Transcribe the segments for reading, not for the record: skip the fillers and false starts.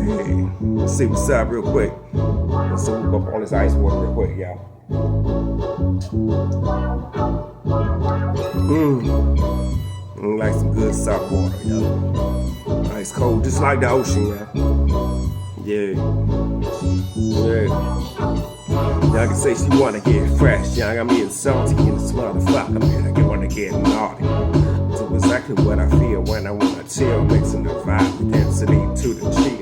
Let's see what's up real quick. Let's see what's up on this ice water real quick, y'all. Like some good salt water, y'all. Ice cold, just like the ocean, y'all. Yeah. Y'all can say she wanna get fresh, y'all got me salty in this motherfucker, man. I wanna get naughty. So exactly what I feel when I wanna chill, mixing the vibe intensity to the chill.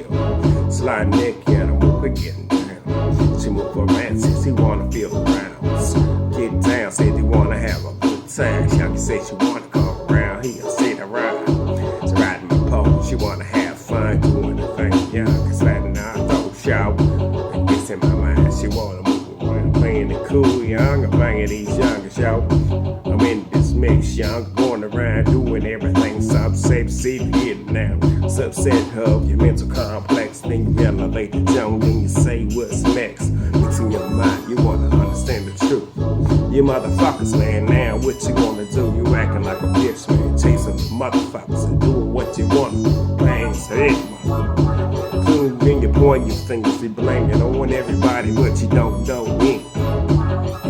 Slide neck and I'm over getting down. She move around, says she wanna feel around. Get down, said they wanna have a good time. Y'all can say she wanna come around here, sit around. She's riding my pole, she wanna have fun doing the thing. Y'all can slide in our throat shower. And gets in my mind, she wanna move around, playing it cool, young. I'm banging these youngers, y'all. I'm in this mix, young, going around doing everything. Subset, see it now. Subset of your mental complex. Then you elevate the tone, then you say what's next. It's in your mind, you wanna understand the truth. You motherfuckers, man, now what you gonna do? You acting like a bitch, man, chasing the motherfuckers and doing what you want. Plans it, then you point your fingers, you blaming on everybody, but you don't know in.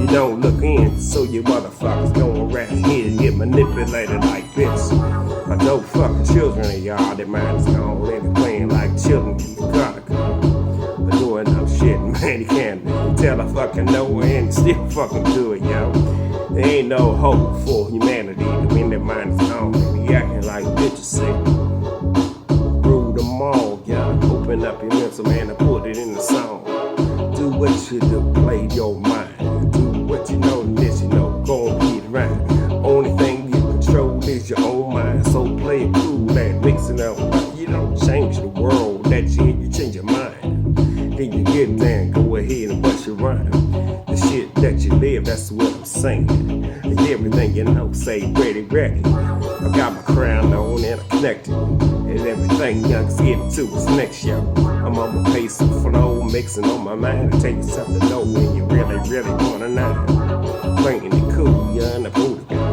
You don't look in, so you motherfuckers going around here and get manipulated like this. I know fucking children of y'all, their minds gone and they playing like children in the gutter. They're doing no shit, man, you can't tell a fucking no and still fucking do it, yo. There ain't no hope for humanity when their minds gone and they acting like bitches, see. Rule them all, y'all. Open up your mental, man, and put it in the song. Do what you do, play your mind. Do what you know, this you know, go and get it right. Only thing you control is your own mind. So play it cool and mix it up. You don't change the world that you in, you change your mind. Then you get there and go ahead and bust your rhyme. The shit that you live, that's what I'm saying. And everything you know, say ready, ready. I got my crown on and I'm connected. And everything young's getting to is next, yo. I'm on my pace and flow, mixing on my mind. I tell you something to know when you really, really wanna know. Playing it cool, young, the booty guy.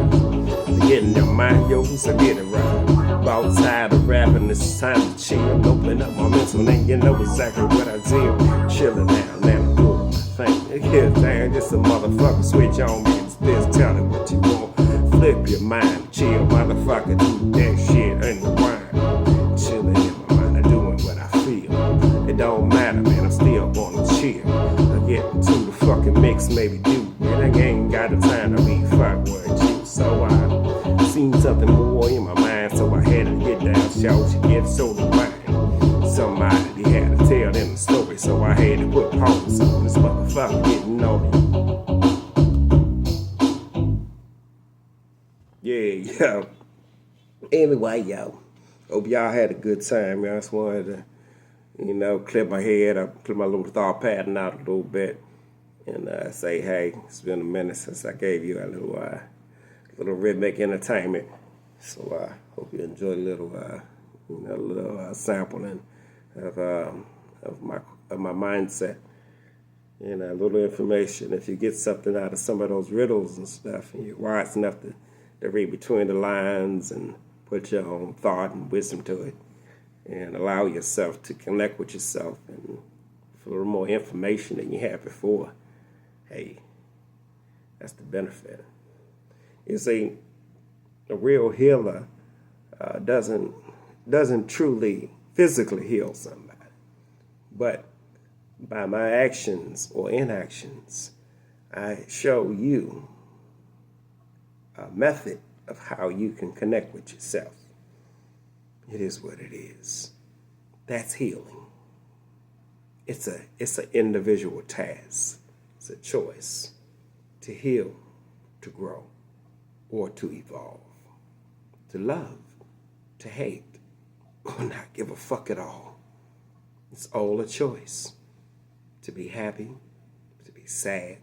Getting your mind, yo, so get it right. About tired of rapping, it's time to chill. Open up my mental, and you know exactly what I do. Chillin' now I'm doing my thing. Yeah, damn, just a motherfucker switch on me. It's tell me what you want. Flip your mind, chill, motherfucker, do that shit in the wine. Chillin' in my mind, I'm doing what I feel. It don't matter, man, I'm still gonna chill. I get into the fucking mix, maybe do. And I ain't got the time to be fuck with you. So I seen something more in my mind, so I had to get down, shout, she get so divine. Somebody had to tell them the story, so I had to put pause on this motherfucker getting naughty. Yeah, yo. Anyway, yo. Hope y'all had a good time. I just wanted to, clear my head up, put my little thought pattern out a little bit, and say, hey, it's been a minute since I gave you a little rhythmic entertainment. So I hope you enjoyed a little sampling of my mindset and a little information. If you get something out of some of those riddles and stuff, and you're wise enough to read between the lines and put your own thought and wisdom to it, and allow yourself to connect with yourself and for a little more information than you had before, hey, that's the benefit. You see, a real healer doesn't truly physically heal somebody, but by my actions or inactions, I show you a method of how you can connect with yourself. It is what it is. That's healing. It's an individual task. It's a choice to heal, to grow, or to evolve, to love, to hate, or not give a fuck at all. It's all a choice. To be happy, to be sad,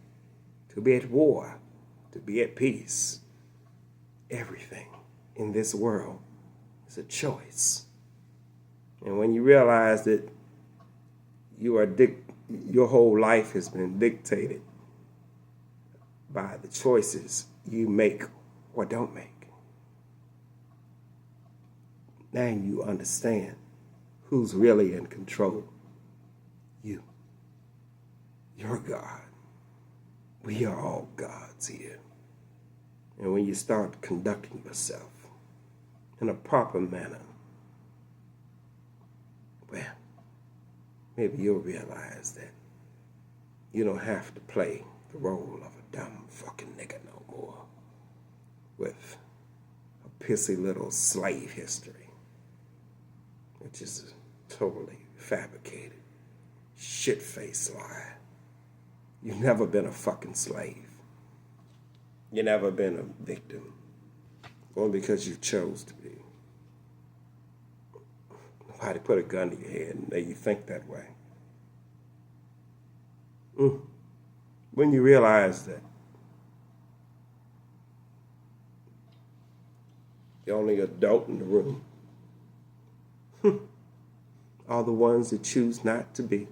to be at war, to be at peace. Everything in this world is a choice. And when you realize that your whole life has been dictated by the choices you make or don't make, now you understand who's really in control? You. You're God. We are all gods here. And when you start conducting yourself in a proper manner, well, maybe you'll realize that you don't have to play the role of a dumb fucking nigga no more with a pissy little slave history, which is a totally fabricated, shit-faced lie. You've never been a fucking slave. You've never been a victim, only because you chose to be. Nobody put a gun to your head and made you think that way. When you realize that the only adult in the room are the ones that choose not to be.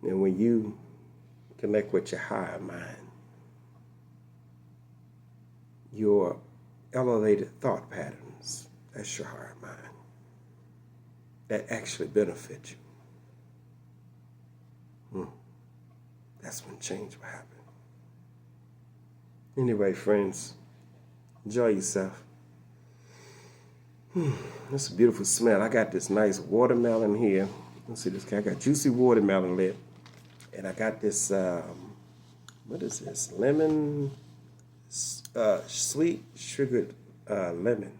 And when you connect with your higher mind, your elevated thought patterns, that's your higher mind, that actually benefit you. That's when change will happen. Anyway, friends, enjoy yourself. That's a beautiful smell. I got this nice watermelon here. Let's see this. I got juicy watermelon lit. And I got this, what is this? Lemon, sweet sugared lemon.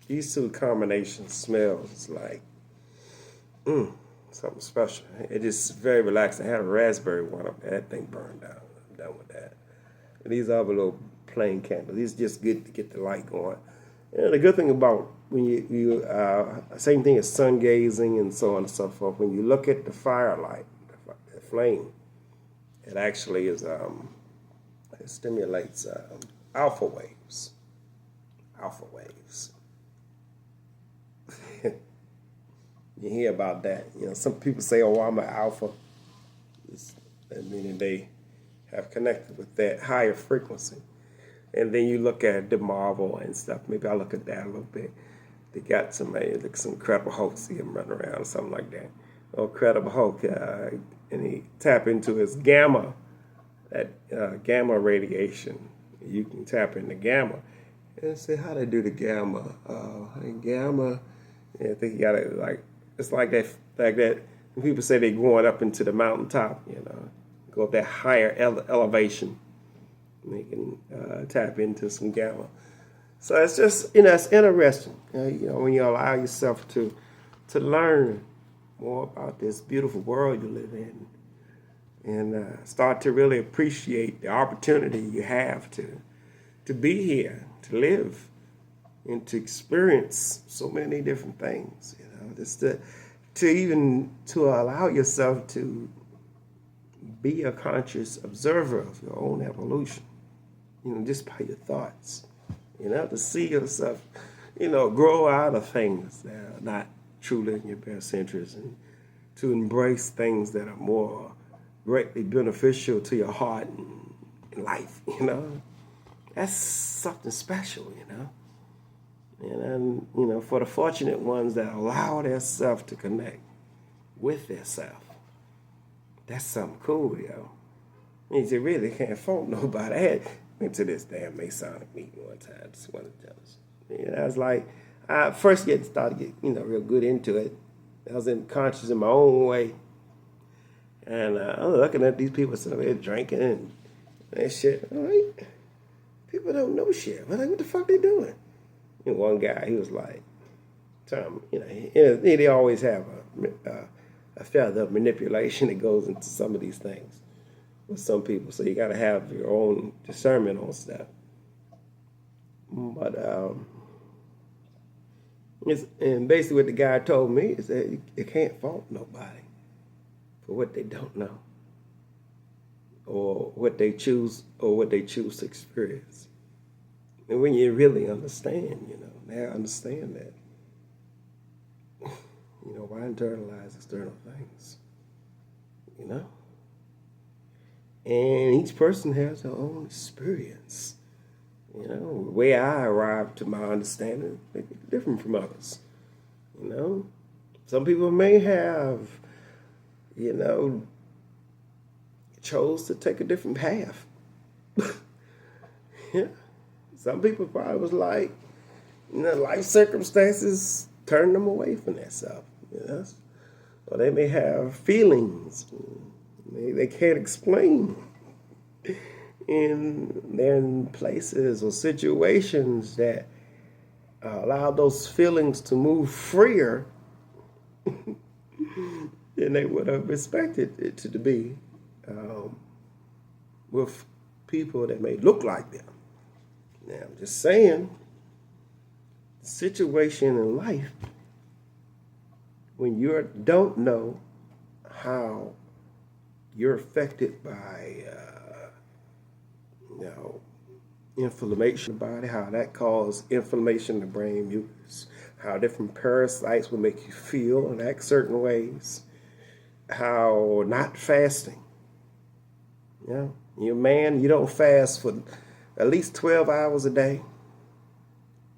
These two combinations smells like, something special. It is very relaxing. I had a raspberry one up there. That thing burned down. I'm done with that. And these are little plain candles. These are just good to get the light going. And the good thing about when you same thing as sun gazing and so on and so forth, when you look at the firelight, the flame, it actually is, it stimulates alpha waves. Alpha waves. You hear about that. You know, some people say, oh, I'm an alpha. Meaning they have connected with that higher frequency. And then you look at the Marvel and stuff. Maybe I'll look at that a little bit. They got some Incredible Hulk, see him running around or something like that. Oh, Incredible Hulk, and he tap into his gamma, that gamma radiation. You can tap into gamma. And say, how they do the gamma? Gamma, I think you got it like, it's like that. When people say they're going up into the mountaintop, you know, go up that higher elevation, and they can tap into some gamma. So it's just, you know, it's interesting. You know, when you allow yourself to learn more about this beautiful world you live in, and start to really appreciate the opportunity you have to be here, to live, and to experience so many different things. You know, just to allow yourself to be a conscious observer of your own evolution. You know, just by your thoughts. You know, to see yourself, you know, grow out of things that are not truly in your best interest, and to embrace things that are more greatly beneficial to your heart and life, you know. That's something special, you know. And, you know, for the fortunate ones that allow themselves to connect with themselves, that's something cool, yo. Means you really can't fault nobody. I went to this damn Masonic meeting one time, just wanted to tell us. You know, I was like, I first started to get, you know, real good into it. I was conscious in my own way. And I was looking at these people sitting there drinking and shit. I'm like, people don't know shit. I'm like, what the fuck they doing? And one guy, he was like, you know, they always have a feather of manipulation that goes into some of these things with some people. So you got to have your own discernment on stuff. But and basically what the guy told me is that you can't fault nobody for what they don't know, or what they choose to experience. And when you really understand, you know, now understand that, you know, why internalize external things, you know? And each person has their own experience You know, the way I arrived to my understanding may be different from others. You know, some people may have, you know, chose to take a different path. Yeah. Some people probably was like, you know, life circumstances turned them away from that stuff. You know? Or they may have feelings they can't explain. And they're in places or situations that allow those feelings to move freer than they would have expected it to be with people that may look like them. Now, I'm just saying, the situation in life, when you don't know how you're affected by, inflammation in the body, how that causes inflammation in the brain, mucus, how different parasites will make you feel and act certain ways, how not fasting. You know, you're a man, you don't fast for at least 12 hours a day.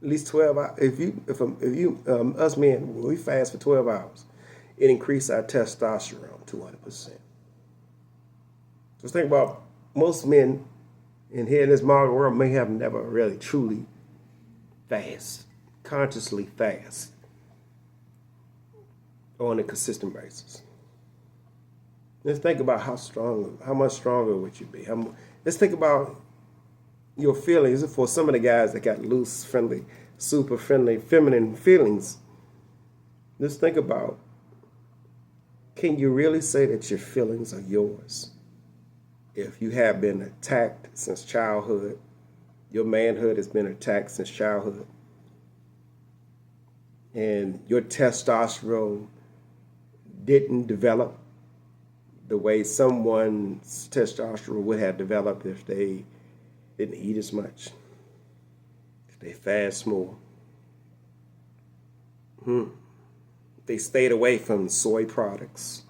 At least 12 hours. Us men, when we fast for 12 hours, it increases our testosterone 200%. Just think about most men in here in this modern world may have never really truly consciously fast on a consistent basis. Let's think about how much stronger would you be? Let's think about your feelings for some of the guys that got loose, friendly, super friendly, feminine feelings. Let's think about, can you really say that your feelings are yours? If you have been attacked since childhood, your manhood has been attacked since childhood, and your testosterone didn't develop the way someone's testosterone would have developed if they didn't eat as much, if they fast more, if they stayed away from soy products.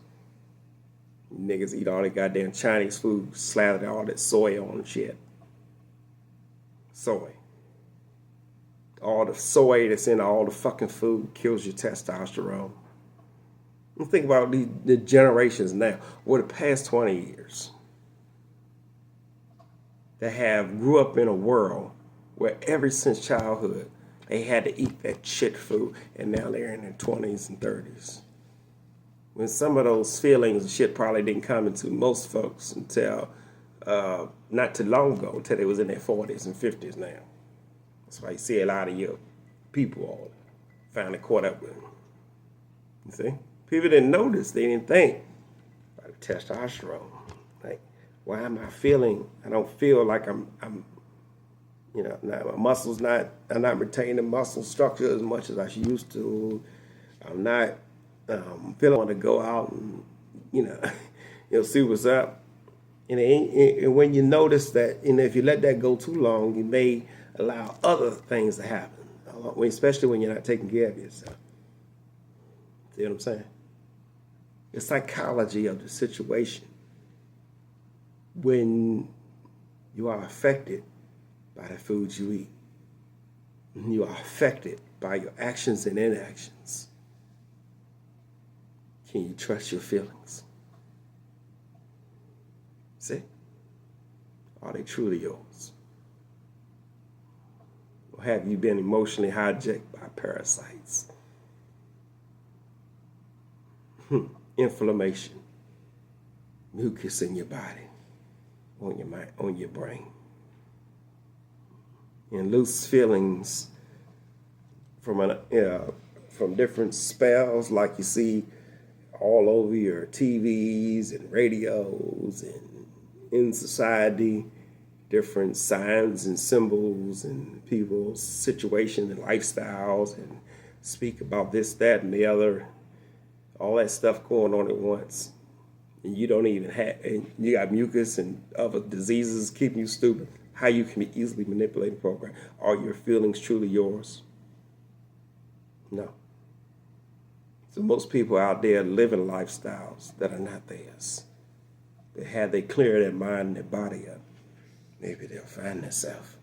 Niggas eat all that goddamn Chinese food, slather all that soy on and shit. Soy. All the soy that's in all the fucking food kills your testosterone. You think about the generations now, or the past 20 years, that grew up in a world where ever since childhood, they had to eat that shit food, and now they're in their 20s and 30s. When some of those feelings and shit probably didn't come into most folks until not too long ago, until they was in their 40s and 50s now. That's why you see a lot of your people all finally caught up with them. You see? People didn't notice, they didn't think about the testosterone. Like, why am I feeling, I don't feel like I'm my muscles I'm not retaining muscle structure as much as I used to. I'm not feeling want to go out and see what's up. And when you notice that, if you let that go too long, you may allow other things to happen, especially when you're not taking care of yourself. See what I'm saying? The psychology of the situation when you are affected by the foods you eat. You are affected by your actions and inactions. Can you trust your feelings? See? Are they truly yours? Or have you been emotionally hijacked by parasites? Inflammation, mucus in your body, on your mind, on your brain. And loose feelings from different spells like you see all over your TVs and radios and in society, different signs and symbols and people's situations and lifestyles, and speak about this, that, and the other, all that stuff going on at once. And you don't even and you got mucus and other diseases keeping you stupid. How you can be easily manipulated program. Are your feelings truly yours? No. So most people out there living lifestyles that are not theirs. But had they clear their mind and their body up, maybe they'll find themselves.